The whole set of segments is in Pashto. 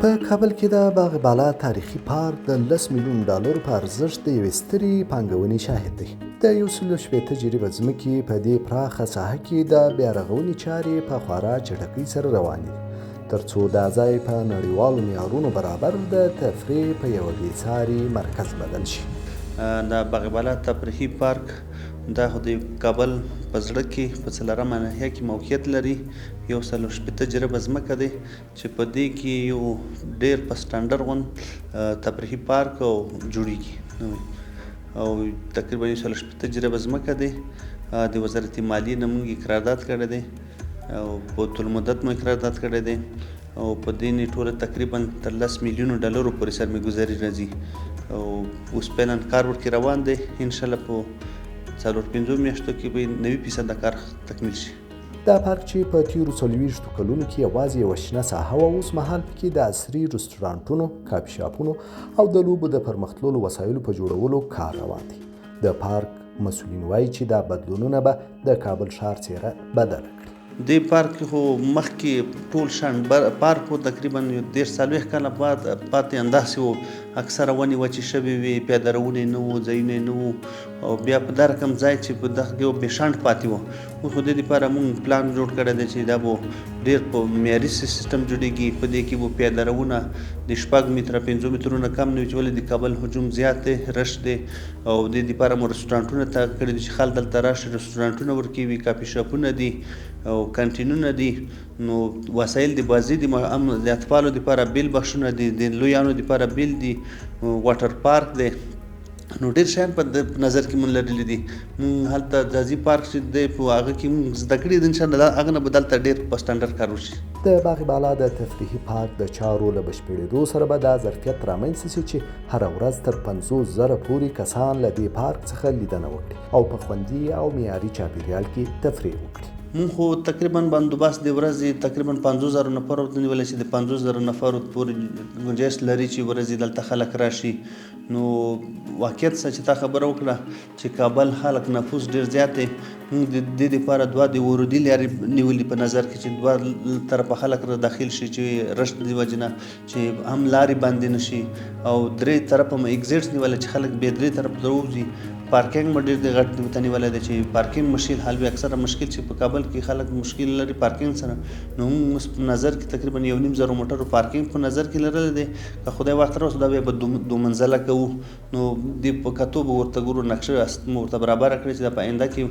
په کابل کې د باغ بالا تاریخي پارک د 10 میلیون ډالرو په ارزښت د یوې سترې پانګونې شاهد دی. د 160 جریبه ځمکې په دې پراخه ساحه کې د بیارغونې چارې په خورا چټکۍ سره روانې دي، ترڅو دا ځای په نړیوالو معیارونو برابر د تفریح په یوه بېساري مرکز بدل شي. د باغ بالا تفریحي پارک دا خو د کابل په زړه کې په څلورمه ناحیه کې موقعیت لري. 160 جریبه ځمکه دی چې په دې کې یو ډېر په سټانډرډ غوند تفریحي پارک جوړیږي او تقریبا 160 جریبه ځمکه دی. د وزارت مالیې نه موږ قرارداد کړی دی او په طول مدت مو قرارداد کړی دی او په دې نیټوره تقریبا تر 10 میلیونو ډالرو پورې سرمایه‌ګذاري راځي او اوس فعلا کار ورکې روان دی. انشاءالله په 4-5 میاشتو کې به 90% د کار تکمیل شي. دا پارک چې په تیرو 40 کلونو کې یوازې یوه شنه ساحه وه، اوس مهال پکې د عصري رستورانټونو، کافي شاپونو او د لوبو د پرمختللو وسایلو په جوړولو کار روان دی. د پارک مسؤلین وایي چې دا بدلونونه به د کابل ښار څېره بدله کړي. دې پارک خو مخکې ټول شان پارک و تقریبا 30-40 کاله بعد پاتې انداسې و، اکثره ونې وچې شوې وې، پیاده روونې نه وو، ځایونه نه وو او بیا په دا رقم ځای چې په دغه کې بې شانډ پاتې و. اوس خو د دې لپاره موږ پلان جوړ کړی دی چې دا به ډېر په معیاري سیسټم جوړېږي. په دې کې به پیاده روونه د 6 متره 5 مترونه کم نه وي چې ولې د کابل هجوم زیات دی، رش دی او د دې لپاره مو رستورانټونه تاق کړي دي چې خلک دلته راشي، رستورانټونه ورکوي، کافي شاپونه دي او کانټینونه دي. نو وسایل د بازي دي، د اطفالو دپاره بیل بخشونه دي، د لویانو دپاره بیل دي، واټر پارک دی. نو ډېر شیان په نظر کې مونږ لرلي دي. مونږ هلته ځاځي پارک چې دی په هغه کې مونږ زده کړي دي، انشاءالله هغه نه به دلته ډېر په سټنډرډ کار وشي. د باغ بالا د تفریحي پارک د چارو له بشپړېدو سره به دا ظرفیت رامنځته شي چې هره ورځ تر 50,000 پورې کسان له دې پارک څخه لیدنه وکړي او په خوندي او معیاري چاپېریال کې تفریح وکړي. مونږ خو تقریبا بندوبست د ورځې تقریبا 50,000 نفر ورته نیولی چې د 50,000 نفرو پورې گنجایش لري چې ورځې دلته خلک راشي. نو واقعیت څه چې تا خبره وکړه چې کابل خلک نفوس ډېر زیات دی، مونږ د دې دپاره دوه د ورودي لارې نیولي په نظر کې چې دوه طرفه خلک را داخل شي چې رش د وجې نه چې هم لارې بندې نه شي او درې طرفه مو اگزیټس نیولی چې خلک بې درې طرف ته ووځي. پارکینګ مو ډېر د غټ ورته نیولی دی چې پارکینګ مشکل حل وي. اکثره مشکل چې په کابل کې خلک مشکل لري پارکینګ سره، نو موږ په نظر کې تقریبا 1.5 موټرو پارکینګ په نظر کې لرلی دی. که خدای وخت راوست دا بیا به 2 منزله کوو، نو د په کتو به ورته ګورو، نقشه مو ورته برابره کړې چې دا په آینده کې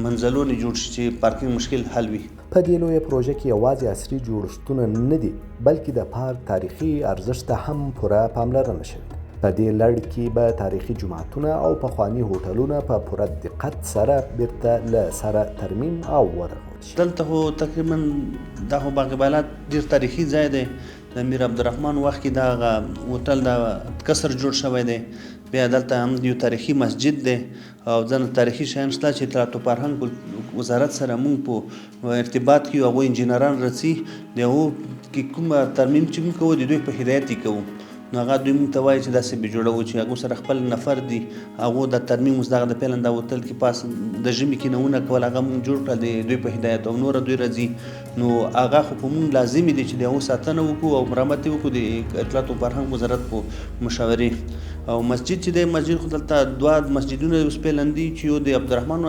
منزلونه جوړ شي چې پارکینګ مشکل حل وي. په دې لویه پروژه کې یوازې عصري جوړښتونه نه دي، بلکې د پارک تاریخي ارزښت ته هم پوره پاملرنه شوې ده. په دې لړ کې به تاریخي جوماتونه او پخواني هوټلونه په پوره دقت سره بیرته له سره ترمیم او ورغول شي. دلته خو تقریبا دا خو باغ بالا ډېر تاریخي ځای دی. د امیر عبدالرحمن وخت کې دغه هوټل د قصر جوړ شوی دی. بیا دلته هم یو تاریخي مسجد دی او ځینې تاریخي شیان شته چې اطلاعات و فرهنګ وزارت سره موږ په ارتباط کې یو، هغوی انجینران رسي، د هغو کې کومه ترمیم چې موږ کوو د دوی په هدایت یې کوو. نو هغه دوی موږ ته وایي چې داسې به جوړوو چې هغو سره خپل نفر دي، هغو د ترمیم اوس دغه د پیل د هوټل کې پاس د ژمي کې نهونه کول، هغه موږ جوړ کړل د دوی په هدایت او نوره دوی راځي. نو هغه خو په موږ لازمي دی چې د هغو ساتنه وکړو او مرمت یې وکړو د اطلاعات و فرهنګ وزارت په مشاورې. او مسجد چې دی، مسجد خو دلته 2 مسجدونه اوس پیلن دي چې یو د عبدالرحمن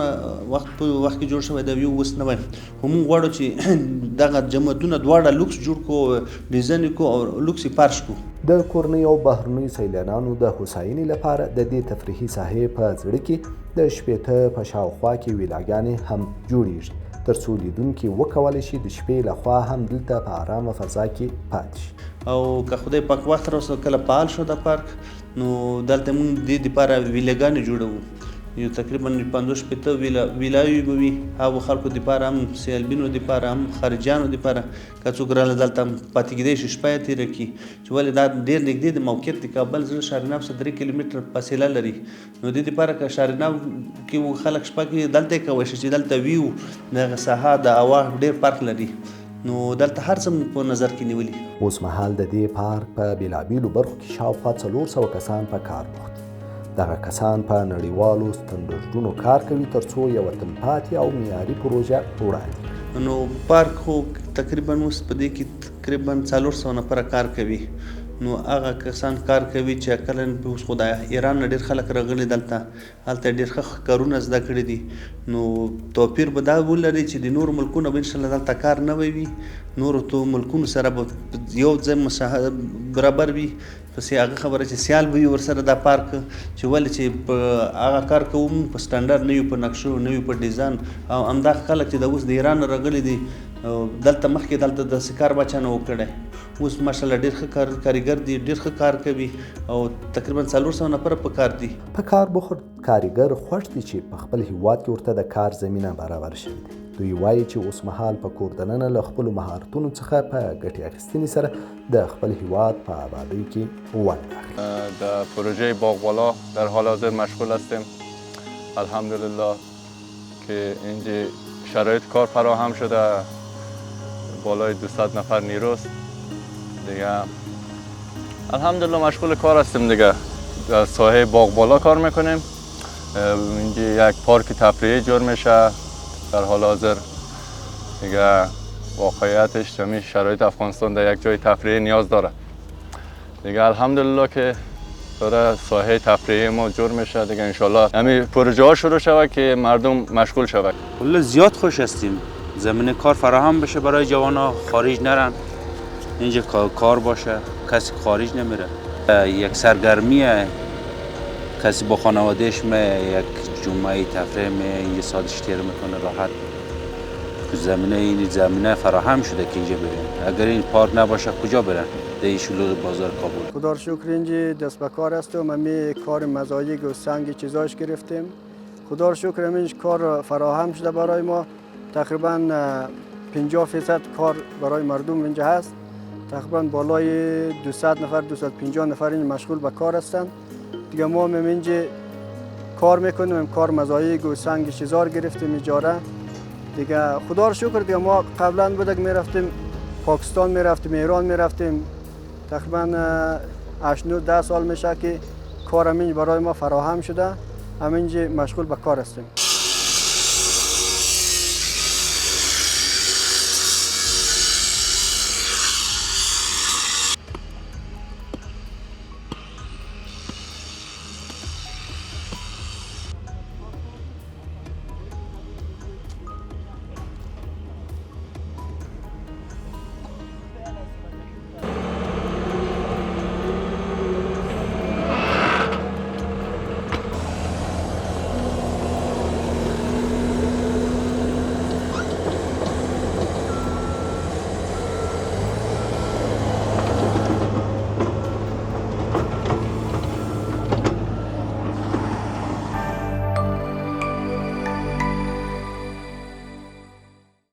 وخت په وخت کې جوړ شوی دی، یو اوس نوی. خو موږ غواړو چې دغه جماعتونه دواړه لوکس جوړ کړو، ډیزاین یې کړو او لوکس یې فرش کړو. د کورنۍ او بهرنیو سیلانیانو د هوساینې لپاره د دې تفریحي ساحې په زړه کې د 60 په شاوخوا کې ویلاګانې هم جوړیږي، ترڅو لیدونکي وکولی شي د شپې لخوا هم دلته په ارامه فضا کې پاتې شي. او که خدای پاک وخت راوست کله فعال شو د پارک، نو دلته موږ د دې دپاره ویلاګانې جوړوو. یو تقریبا 50-60 ویلاوي به وي، هغو خلکو دپاره هم، سیلبینو دپاره هم، خارجیانو دپاره که څوک راغله دلته پاتې کېدی شي، شپه یې تېره کړي چې ولې دا ډېر نږدې د موقعیت د کابل زړه شارناب څخه 3 کیلومتره فاصله لري. نو دې دپاره که شارناب کې خلک شپه کوي دلته یې کولی شي چې دلته ویو دغه ساحه د هوا ډېر فرق لري. نو دلته هر څه په نظر کې نیولي. اوس مهال د دې پارک په بېلابېلو برخو کې شاوخوا 400 کسان په کار بوخت دي. دغه کسان په نړیوالو سټنډرډونو کار کوي ترڅو یوه تلپاتې او معیاري پروژه وړاندې کړي. نو پارک خو تقریبا اوس په دې کې تقریبا 400 نفره کار کوي. نو هغه کسان کار کوي چې کله اوس خو د ایران نه ډېر خلک راغلي دلته، هلته ډېر ښه کارونه زده کړي دي. نو توپیر به دا ولري چې د نورو ملکونو به انشاءالله دلته کار نوی وي، نورو ملکونو سره به یو ځای برابر وي. پسې هغه خبره چې سیال به وي ورسره دا پارک، چې ولې چې په هغه کار کوو موږ په سټنډرډ نه یو، په نقشو نه یو، په ډیزاین. او همدغه خلک چې د اوس د ایران نه راغلي دي دلته مخکې دلته داسې کار با چا نه و کړی، اوس ماشاءالله ډېر ښه کارګر دي، ډېر ښه کار کوي او تقریبا 400 نفره په کار دي. په کار بوخت کارګر خوښ دي چې په خپل هیواد کې ورته د کار زمینه برابر شوې ده. دوی وایي چې اوس مهال په کور دننه له خپلو مهارتونو څخه په ګټې اخیستنې سره د خپل هیواد په آبادۍ کې ونډه اخلي. در پروژه باغبالا در حال حاضر مشغول هستیم. الحمدلله که اینجا شرایط کار فراهم شده، بالای 200 نفر نیروست دیگه. الحمدلله مشغول کار هستیم دیگه، در ساحه باغبالا کار میکنیم. اینجا یک پارک تفریحی جور میشه در حال حاضر دیگه. واقعیتش همین شرایط افغانستان در یک جای تفریحی نیاز داره دیگه. الحمدلله که داره ساحه تفریحی ما جور میشه دیگه. انشالله همین پروژه ها شروع شود که مردم مشغول شود. والله زیاد خوش هستیم، زمین کار فراهم بشه برای جوانان، خارج نرن، اینجا کار باشه، کسی خارج نمیره. یک سرگرمیه، کسی با خانوادهش یک جمعه تفریح اینجا سادش تیر میکنه راحت. زمینه فراهم شده که اینجا برن. اگر این پارک نباشه کجا برن؟ در شلوغ بازار کابل. خدا رو شکر اینجا دست به کار هستم، همه کار مزایق و سنگ چیزاش گرفتیم. خدا رو شکر همین کار فراهم شده برای ما. تقریبا 50% کار برای مردم اینجا هست. تقریبا بالای 200 نفر 250 نفر این مشغول به کار هستند دیگه. ما هم اینجا کار میکنیم، کار مزایق و سنگ چیزا گرفتیم اجاره دیگه. خدا رو شکر دیگه. ما قبلا بودک میرفتیم پاکستان، میرفتیم ایران، میرفتیم. تقریبا 8-9-10 سال میشه که کار همین برای ما فراهم شده، همینجا مشغول به کار هستیم.